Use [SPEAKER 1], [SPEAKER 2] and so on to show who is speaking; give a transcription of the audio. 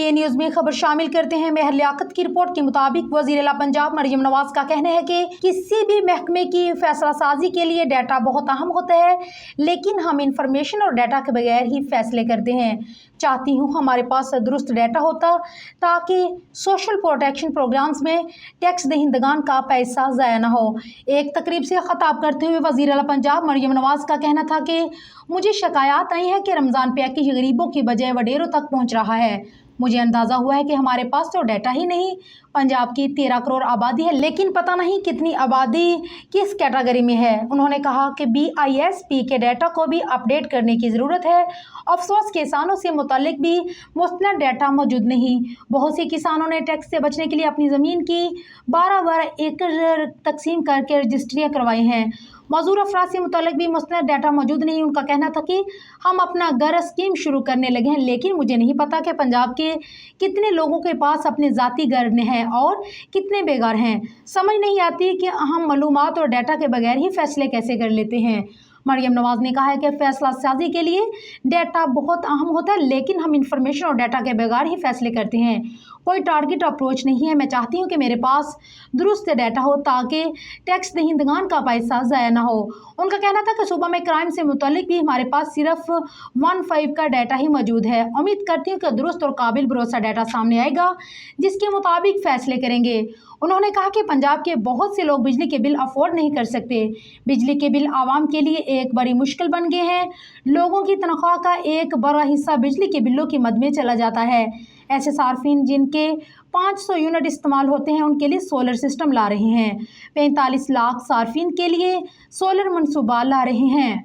[SPEAKER 1] DA news میں خبر شامل کرتے ہیں۔ مہر لیاقت کی رپورٹ کے مطابق وزیر اعلیٰ پنجاب مریم نواز کا کہنا ہے کہ کسی بھی محکمے کی فیصلہ سازی کے لیے ڈیٹا بہت اہم ہوتا ہے، لیکن ہم انفارمیشن اور ڈیٹا کے بغیر ہی فیصلے کرتے ہیں۔ چاہتی ہوں ہمارے پاس درست ڈیٹا ہوتا تاکہ سوشل پروٹیکشن پروگرامز میں ٹیکس دہندگان کا پیسہ ضائع نہ ہو۔ ایک تقریب سے خطاب کرتے ہوئے وزیر اعلیٰ پنجاب مریم نواز کا کہنا تھا کہ مجھے شکایات آئی ہیں کہ رمضان پیکیج غریبوں کی بجائے وڈیروں تک پہنچ رہا ہے۔ مجھے اندازہ ہوا ہے کہ ہمارے پاس تو ڈیٹا ہی نہیں۔ پنجاب کی 13 کروڑ آبادی ہے، لیکن پتہ نہیں کتنی آبادی کس کیٹیگری میں ہے۔ انہوں نے کہا کہ BISP کے ڈیٹا کو بھی اپ ڈیٹ کرنے کی ضرورت ہے۔ افسوس کسانوں سے متعلق بھی مستند ڈیٹا موجود نہیں۔ بہت سے کسانوں نے ٹیکس سے بچنے کے لیے اپنی زمین کی 12 ایکڑ تقسیم کر کے رجسٹریاں کروائی ہیں۔ معذور افراد سے متعلق بھی مستند ڈیٹا موجود نہیں۔ ان کا کہنا تھا کہ ہم اپنا گھر اسکیم شروع کرنے لگے ہیں، لیکن مجھے نہیں پتا کہ پنجاب کے کتنے لوگوں کے پاس اپنے ذاتی گھر ہیں اور کتنے بے گھر ہیں۔ سمجھ نہیں آتی کہ ہم معلومات اور ڈیٹا کے بغیر ہی فیصلے کیسے کر لیتے ہیں۔ مریم نواز نے کہا ہے کہ فیصلہ سازی کے لیے ڈیٹا بہت اہم ہوتا ہے، لیکن ہم انفارمیشن اور ڈیٹا کے بغیر ہی فیصلے کرتے ہیں۔ کوئی ٹارگٹ اپروچ نہیں ہے۔ میں چاہتی ہوں کہ میرے پاس درست ڈیٹا ہو تاکہ ٹیکس دہندگان کا پیسہ ضائع نہ ہو۔ ان کا کہنا تھا کہ صوبہ میں کرائم سے متعلق بھی ہمارے پاس صرف 15 کا ڈیٹا ہی موجود ہے۔ امید کرتی ہوں کہ درست اور قابل بھروسہ ڈیٹا سامنے آئے گا جس کے مطابق فیصلے کریں گے۔ انہوں نے کہا کہ پنجاب کے بہت سے لوگ بجلی کے بل افورڈ نہیں کر سکتے۔ بجلی کے بل عوام کے لیے ایک بڑی مشکل بن گئے ہیں۔ لوگوں کی تنخواہ کا ایک بڑا حصہ بجلی کے بلوں کی مد میں چلا جاتا ہے۔ ایسے صارفین جن کے 500 یونٹ استعمال ہوتے ہیں ان کے لیے سولر سسٹم لا رہے ہیں۔ 45 لاکھ صارفین کے لیے سولر منصوبہ لا رہے ہیں۔